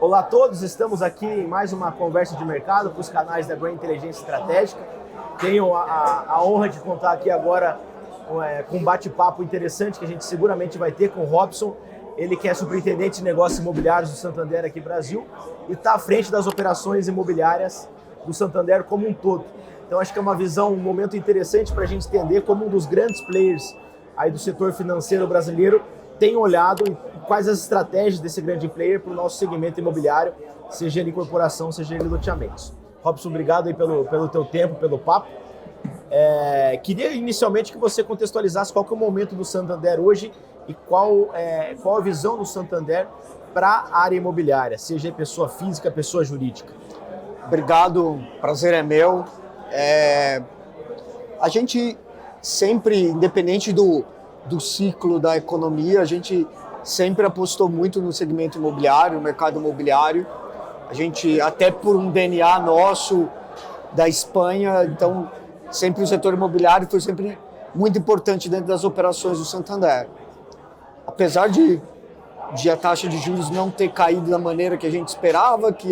Olá a todos, estamos aqui em mais uma conversa de mercado para os canais da Brain Inteligência Estratégica. Tenho a honra de contar aqui agora com um bate-papo interessante que a gente seguramente vai ter com o Robson. Ele que é superintendente de negócios imobiliários do Santander aqui no Brasil e está à frente das operações imobiliárias do Santander como um todo. Então acho que é uma visão, um momento interessante para a gente entender como um dos grandes players aí do setor financeiro brasileiro tem olhado quais as estratégias desse grande player para o nosso segmento imobiliário, seja ele incorporação, seja ele loteamentos. Robson, obrigado aí pelo teu tempo, pelo papo. Queria inicialmente que você contextualizasse qual que é o momento do Santander hoje e qual a visão do Santander para a área imobiliária, seja pessoa física, pessoa jurídica. Obrigado, prazer é meu. A gente sempre, independente do ciclo da economia, a gente sempre apostou muito no segmento imobiliário, no mercado imobiliário. A gente, até por um DNA nosso da Espanha, então sempre o setor imobiliário foi sempre muito importante dentro das operações do Santander. Apesar de a taxa de juros não ter caído da maneira que a gente esperava que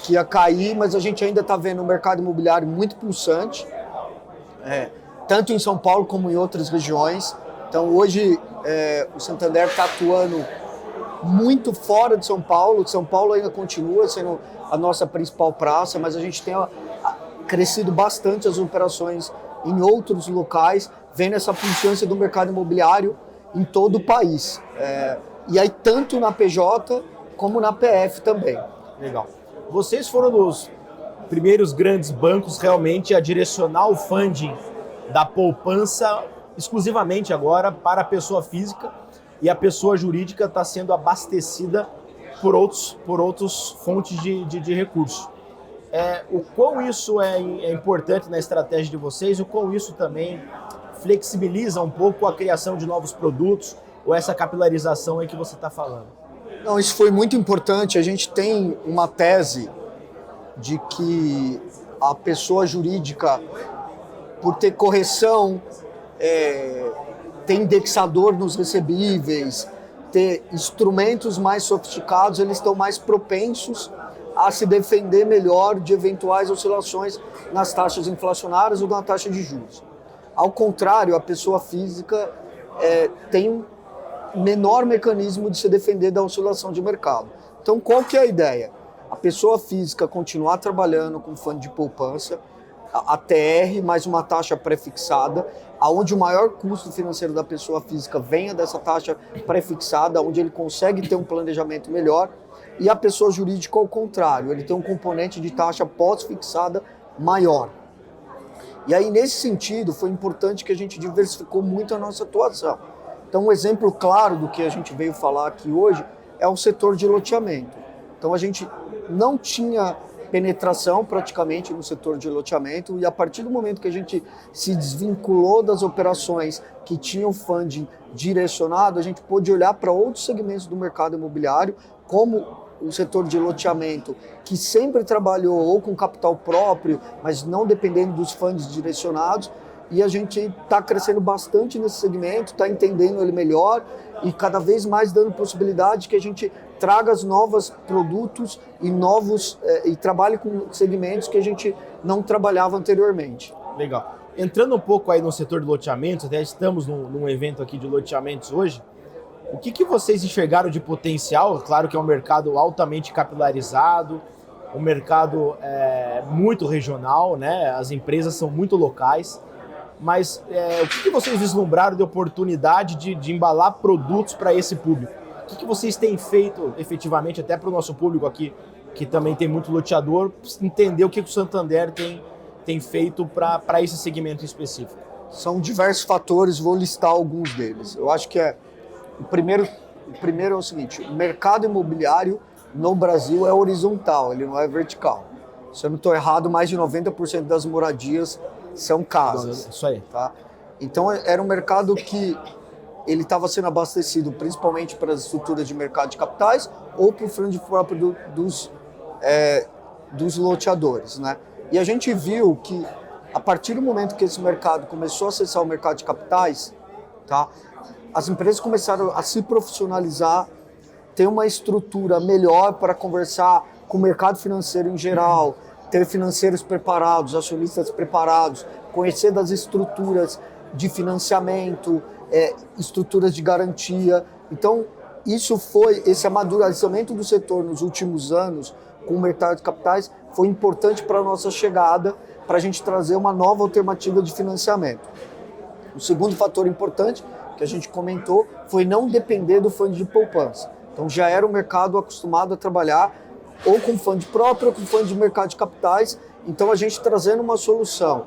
ia cair, mas a gente ainda está vendo um mercado imobiliário muito pulsante, tanto em São Paulo como em outras regiões. Então hoje o Santander está atuando muito fora de São Paulo. São Paulo ainda continua sendo a nossa principal praça, mas a gente tem crescido bastante as operações em outros locais, vendo essa pulsância do mercado imobiliário em todo o país. E aí tanto na PJ como na PF também. Legal. Vocês foram dos primeiros grandes bancos realmente a direcionar o funding da poupança exclusivamente agora para a pessoa física, e a pessoa jurídica está sendo abastecida por outros fontes de recursos. O quão isso é importante na estratégia de vocês, o quão isso também flexibiliza um pouco a criação de novos produtos ou essa capilarização aí que você está falando? Não, isso foi muito importante. A gente tem uma tese de que a pessoa jurídica, por ter correção, ter indexador nos recebíveis, ter instrumentos mais sofisticados, eles estão mais propensos a se defender melhor de eventuais oscilações nas taxas inflacionárias ou na taxa de juros. Ao contrário, a pessoa física tem um menor mecanismo de se defender da oscilação de mercado. Então, qual que é a ideia? A pessoa física continuar trabalhando com fundo de poupança, a TR mais uma taxa pré-fixada, onde o maior custo financeiro da pessoa física venha dessa taxa pré-fixada, onde ele consegue ter um planejamento melhor, e a pessoa jurídica ao contrário, ele tem um componente de taxa pós-fixada maior. E aí, nesse sentido, foi importante que a gente diversificou muito a nossa atuação. Então, um exemplo claro do que a gente veio falar aqui hoje é o setor de loteamento. Então, a gente não tinha penetração praticamente no setor de loteamento, e a partir do momento que a gente se desvinculou das operações que tinham funding direcionado, a gente pôde olhar para outros segmentos do mercado imobiliário, como o setor de loteamento, que sempre trabalhou ou com capital próprio, mas não dependendo dos fundos direcionados, e a gente está crescendo bastante nesse segmento, está entendendo ele melhor e cada vez mais dando possibilidade que a gente traga os novos produtos e trabalhe com segmentos que a gente não trabalhava anteriormente. Legal. Entrando um pouco aí no setor de loteamentos, até estamos num evento aqui de loteamentos hoje, o que vocês enxergaram de potencial? Claro que é um mercado altamente capilarizado, um mercado muito regional, né? As empresas são muito locais, mas o que vocês vislumbraram de oportunidade de embalar produtos para esse público? O que vocês têm feito efetivamente, até para o nosso público aqui, que também tem muito loteador, entender o que o Santander tem feito para esse segmento específico? São diversos fatores, vou listar alguns deles. Eu acho que o primeiro é o seguinte: o mercado imobiliário no Brasil é horizontal, ele não é vertical. Se eu não estou errado, mais de 90% das moradias são casas. Isso aí. Tá? Então era um mercado que ele estava sendo abastecido principalmente para as estruturas de mercado de capitais ou para o fundo próprio dos loteadores, né? E a gente viu que a partir do momento que esse mercado começou a acessar o mercado de capitais, tá? As empresas começaram a se profissionalizar, ter uma estrutura melhor para conversar com o mercado financeiro em geral, ter financeiros preparados, acionistas preparados, conhecer das estruturas de financiamento, estruturas de garantia. Então, esse amadurecimento do setor nos últimos anos com o mercado de capitais foi importante para a nossa chegada, para a gente trazer uma nova alternativa de financiamento. O segundo fator importante que a gente comentou foi não depender do fundo de poupança. Então já era um mercado acostumado a trabalhar ou com fundo próprio ou com fundo de mercado de capitais. Então a gente trazendo uma solução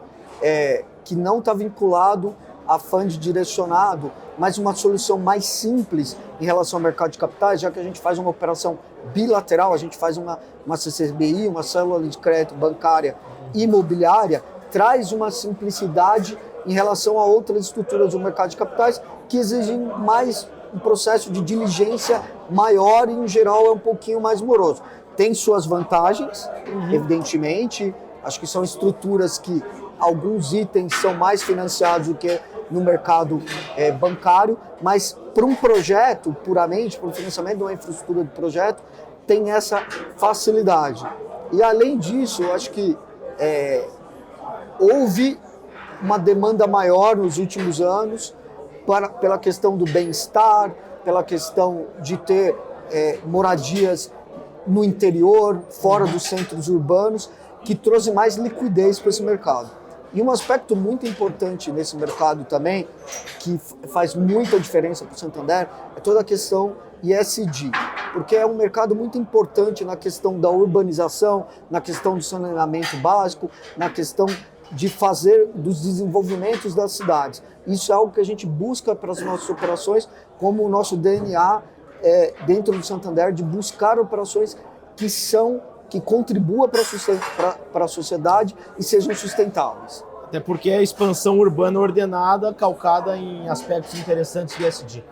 que não está vinculado a fundo direcionado, mas uma solução mais simples em relação ao mercado de capitais, já que a gente faz uma operação bilateral, a gente faz uma CCBI, uma célula de crédito bancária imobiliária, traz uma simplicidade em relação a outras estruturas do mercado de capitais que exigem mais um processo de diligência maior e, em geral, é um pouquinho mais moroso. Tem suas vantagens, evidentemente, acho que são estruturas que alguns itens são mais financiados do que no mercado bancário, mas para um projeto, puramente, para o financiamento de uma infraestrutura de projeto, tem essa facilidade. E, além disso, eu acho que houve uma demanda maior nos últimos anos pela questão do bem-estar, pela questão de ter moradias no interior, fora dos centros urbanos, que trouxe mais liquidez para esse mercado. E um aspecto muito importante nesse mercado também, que faz muita diferença para o Santander, é toda a questão ESG, porque é um mercado muito importante na questão da urbanização, na questão do saneamento básico, na questão de fazer dos desenvolvimentos das cidades. Isso é algo que a gente busca para as nossas operações, como o nosso DNA dentro do Santander, de buscar operações que contribuam para a sociedade e sejam sustentáveis. Até porque é a expansão urbana ordenada, calcada em aspectos interessantes de ESG.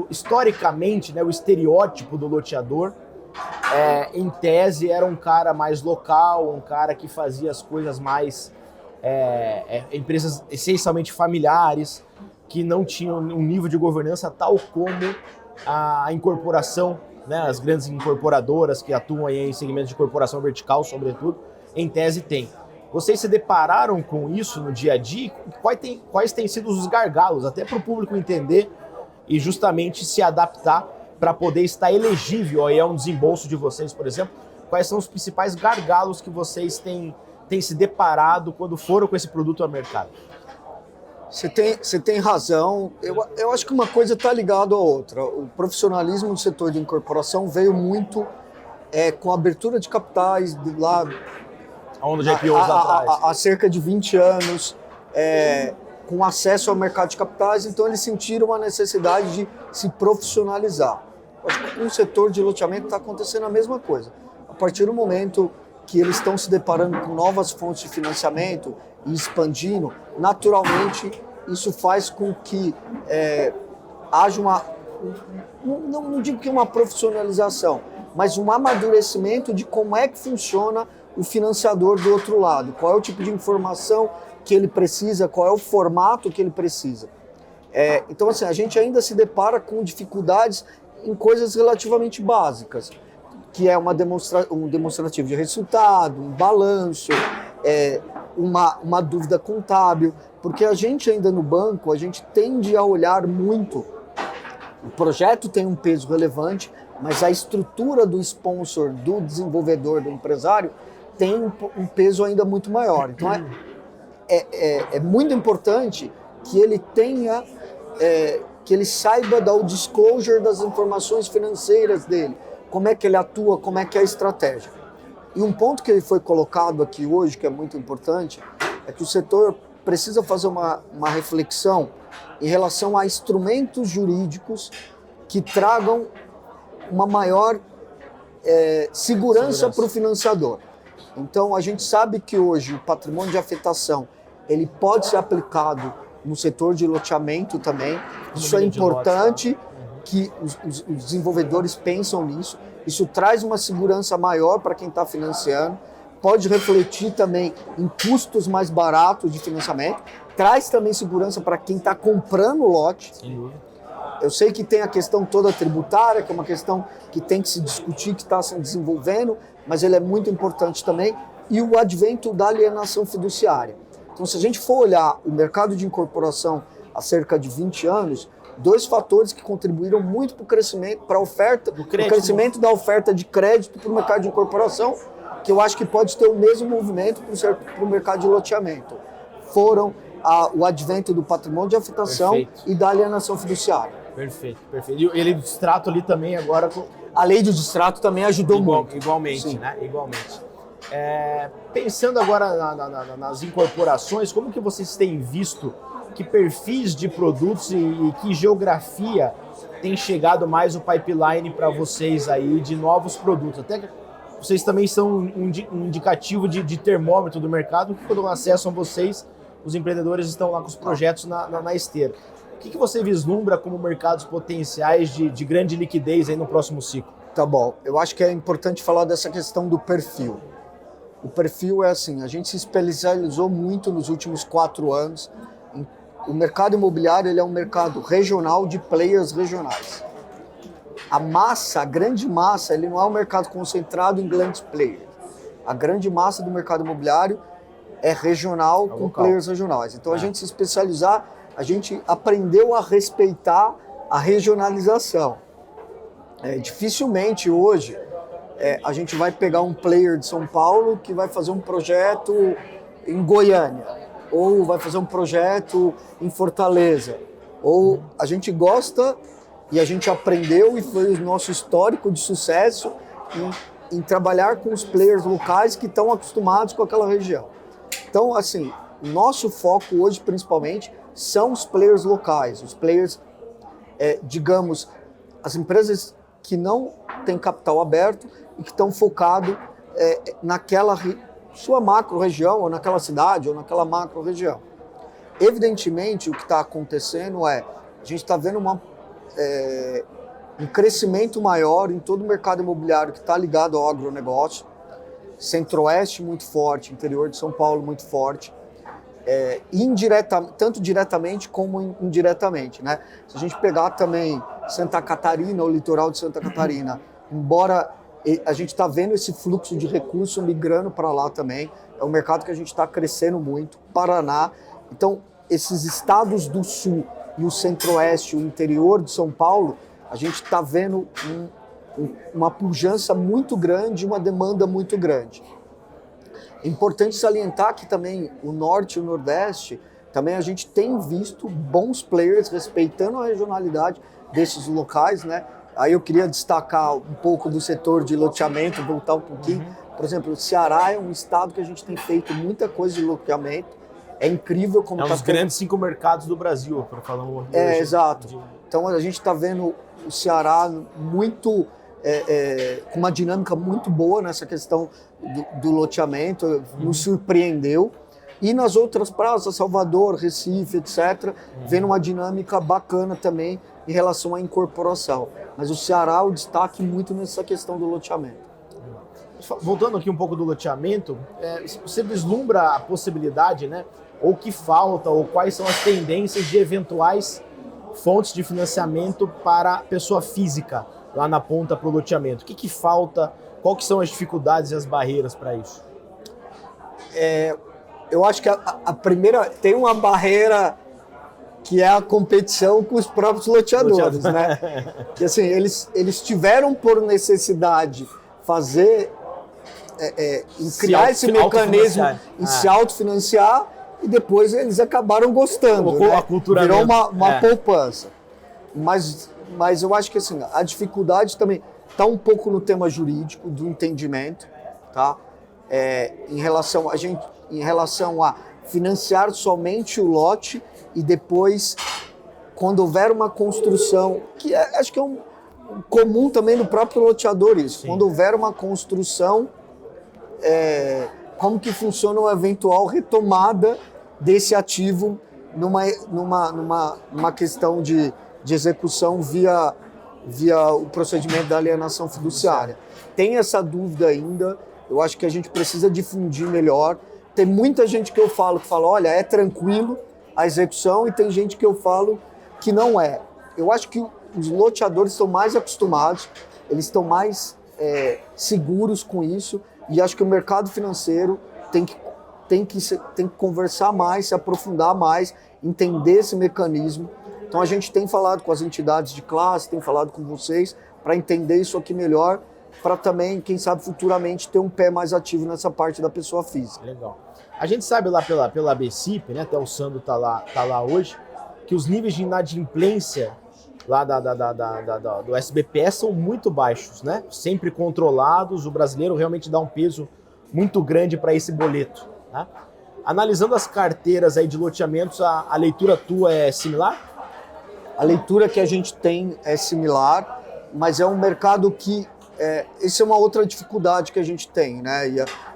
Historicamente, né, o estereótipo do loteador, em tese, era um cara mais local, um cara que fazia as coisas mais... empresas essencialmente familiares, que não tinham um nível de governança tal como a incorporação, né, as grandes incorporadoras que atuam aí em segmentos de corporação vertical, sobretudo, em tese tem. Vocês se depararam com isso no dia a dia? Quais têm sido os gargalos, até para o público entender e justamente se adaptar para poder estar elegível aí a um desembolso de vocês, por exemplo? Quais são os principais gargalos que vocês têm se deparado quando foram com esse produto ao mercado? Você tem razão. Eu acho que uma coisa está ligada à outra. O profissionalismo do setor de incorporação veio muito com a abertura de capitais lá a onda de IPOs atrás. Há cerca de 20 anos, com acesso ao mercado de capitais, então eles sentiram uma necessidade de se profissionalizar. Eu acho que com o setor de loteamento está acontecendo a mesma coisa. A partir do momento que eles estão se deparando com novas fontes de financiamento e expandindo, naturalmente isso faz com que haja não digo que uma profissionalização, mas um amadurecimento de como é que funciona o financiador do outro lado, qual é o tipo de informação que ele precisa, qual é o formato que ele precisa. Então, assim, a gente ainda se depara com dificuldades em coisas relativamente básicas, que é um demonstrativo de resultado, um balanço, uma dúvida contábil, porque a gente ainda no banco, a gente tende a olhar muito, o projeto tem um peso relevante, mas a estrutura do sponsor, do desenvolvedor, do empresário, tem um peso ainda muito maior. Então é muito importante que ele tenha, que ele saiba dar o disclosure das informações financeiras dele, como é que ele atua, como é que é a estratégia. E um ponto que foi colocado aqui hoje, que é muito importante, é que o setor precisa fazer uma reflexão em relação a instrumentos jurídicos que tragam uma maior segurança para o financiador. Então, a gente sabe que hoje o patrimônio de afetação ele pode ser aplicado no setor de loteamento também. Isso é importante que os desenvolvedores pensam nisso. Isso traz uma segurança maior para quem está financiando. Pode refletir também em custos mais baratos de financiamento. Traz também segurança para quem está comprando o lote. Eu sei que tem a questão toda tributária, que é uma questão que tem que se discutir, que está se desenvolvendo, mas ele é muito importante também, e o advento da alienação fiduciária. Então, se a gente for olhar o mercado de incorporação há cerca de 20 anos, dois fatores que contribuíram muito para o crescimento, para a oferta, o crescimento da oferta de crédito para o mercado de incorporação, que eu acho que pode ter o mesmo movimento para o mercado de loteamento. Foram o advento do patrimônio de afetação e da alienação fiduciária. Perfeito. E a lei do distrato ali também agora... A lei do distrato também ajudou muito. Igualmente, sim. Né? Igualmente. Pensando agora nas incorporações, como que vocês têm visto, que perfis de produtos e que geografia tem chegado mais o pipeline para vocês aí de novos produtos? Até que vocês também são um indicativo de termômetro do mercado, que quando acessam vocês, os empreendedores estão lá com os projetos na esteira. O que você vislumbra como mercados potenciais de grande liquidez aí no próximo ciclo? Tá bom, eu acho que é importante falar dessa questão do perfil. O perfil é assim, a gente se especializou muito nos últimos 4 anos. O mercado imobiliário ele é um mercado regional de players regionais. A grande massa, ele não é um mercado concentrado em grandes players. A grande massa do mercado imobiliário é regional, com players regionais. Então a gente se especializar, a gente aprendeu a respeitar a regionalização. Dificilmente hoje a gente vai pegar um player de São Paulo que vai fazer um projeto em Goiânia, ou vai fazer um projeto em Fortaleza. Ou a gente gosta e a gente aprendeu e foi o nosso histórico de sucesso em trabalhar com os players locais que estão acostumados com aquela região. Então, assim, nosso foco hoje, principalmente, são os players locais, os players, digamos, as empresas que não têm capital aberto e que estão focados naquela sua macro-região, ou naquela cidade, ou naquela macro-região. Evidentemente, o que está acontecendo a gente está vendo um crescimento maior em todo o mercado imobiliário que está ligado ao agronegócio, Centro-Oeste muito forte, interior de São Paulo muito forte, tanto diretamente como indiretamente, né? Se a gente pegar também Santa Catarina, o litoral de Santa Catarina, embora a gente está vendo esse fluxo de recursos migrando para lá também, é um mercado que a gente está crescendo muito, Paraná. Então, esses estados do Sul e o Centro-Oeste, o interior de São Paulo, a gente está vendo uma pujança muito grande, uma demanda muito grande. É importante salientar que também o Norte e o Nordeste, também a gente tem visto bons players respeitando a regionalidade desses locais, né? Aí eu queria destacar um pouco do setor de loteamento, voltar um pouquinho. Por exemplo, o Ceará é um estado que a gente tem feito muita coisa de loteamento. É incrível como... É um dos grandes 5 mercados do Brasil, para falar um... exato. Então a gente está vendo o Ceará muito... com uma dinâmica muito boa nessa questão do loteamento, nos surpreendeu. E nas outras praças, Salvador, Recife, etc., vendo uma dinâmica bacana também em relação à incorporação. Mas o Ceará, o destaque muito nessa questão do loteamento. Voltando aqui um pouco do loteamento, você vislumbra a possibilidade, né, ou que falta, ou quais são as tendências de eventuais fontes de financiamento para a pessoa física lá na ponta para o loteamento? O que falta? Quais que são as dificuldades e as barreiras para isso? Eu acho que a primeira... Tem uma barreira que é a competição com os próprios loteadores, né? Que, assim, eles tiveram por necessidade criar esse mecanismo em se autofinanciar e depois eles acabaram gostando, né? Virou uma poupança. Mas eu acho que assim, a dificuldade também está um pouco no tema jurídico, do entendimento, tá? Em relação a financiar somente o lote e depois, quando houver uma construção, que acho que é um comum também no próprio loteador isso. Sim. Quando houver uma construção, como que funciona uma eventual retomada desse ativo numa questão de execução via o procedimento da alienação fiduciária. Tem essa dúvida ainda, eu acho que a gente precisa difundir melhor. Tem muita gente que fala, olha, é tranquilo a execução, e tem gente que eu falo que não é. eu acho que os loteadores estão mais acostumados, eles estão mais seguros com isso, e acho que o mercado financeiro tem que conversar mais, se aprofundar mais, entender esse mecanismo. Então a gente tem falado com as entidades de classe, tem falado com vocês para entender isso aqui melhor, para também, quem sabe, futuramente ter um pé mais ativo nessa parte da pessoa física. Legal. A gente sabe lá pela BCIP, né, até o Sandro tá lá hoje, que os níveis de inadimplência lá do SBPE são muito baixos, né? Sempre controlados, o brasileiro realmente dá um peso muito grande para esse boleto, né? Analisando as carteiras aí de loteamentos, a leitura tua é similar? A leitura que a gente tem é similar, mas é um mercado que... essa é uma outra dificuldade que a gente tem, né?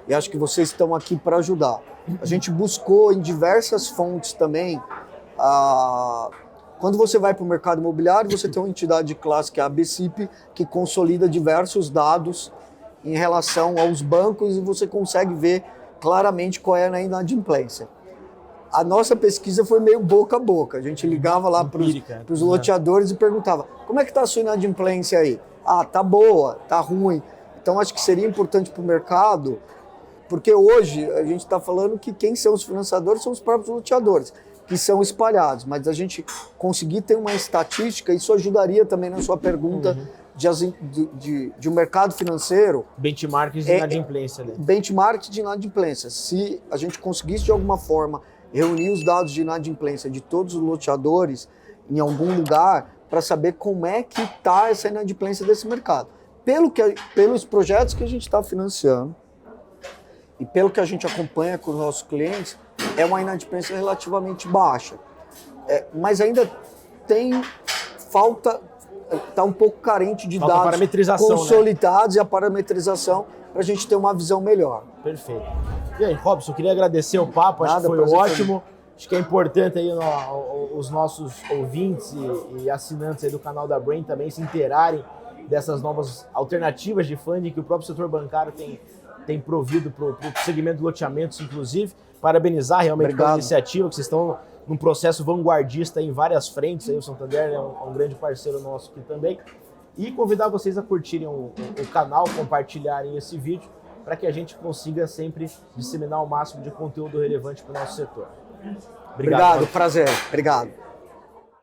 E acho que vocês estão aqui para ajudar. A gente buscou em diversas fontes também. Quando você vai para o mercado imobiliário, você tem uma entidade de classe, que é a BCIP, que consolida diversos dados em relação aos bancos e você consegue ver claramente qual é a inadimplência. A nossa pesquisa foi meio boca a boca. A gente ligava lá para os loteadores e perguntava: como é que está a sua inadimplência aí? Ah, tá boa, tá ruim. Então acho que seria importante para o mercado, porque hoje a gente está falando que quem são os financiadores são os próprios loteadores, que são espalhados, mas a gente conseguir ter uma estatística, isso ajudaria também na sua pergunta de um mercado financeiro. Benchmark de inadimplência. Né? Benchmark de inadimplência. Se a gente conseguisse de alguma forma reunir os dados de inadimplência de todos os loteadores em algum lugar para saber como é que está essa inadimplência desse mercado. Pelos projetos que a gente está financiando e pelo que a gente acompanha com os nossos clientes, é uma inadimplência relativamente baixa. Mas ainda está um pouco carente de dados consolidados, né? E a parametrização para a gente ter uma visão melhor. Perfeito. E aí, Robson, queria agradecer o papo, acho que foi ótimo. Acho que é importante aí os nossos ouvintes e assinantes aí do canal da Brain também se inteirarem dessas novas alternativas de funding que o próprio setor bancário tem provido para o segmento de loteamentos, inclusive. Parabenizar realmente pela iniciativa, que vocês estão num processo vanguardista em várias frentes. Aí o Santander é um grande parceiro nosso aqui também. E convidar vocês a curtirem o canal, compartilharem esse vídeo, para que a gente consiga sempre disseminar o máximo de conteúdo relevante para o nosso setor. Obrigado, prazer. Obrigado.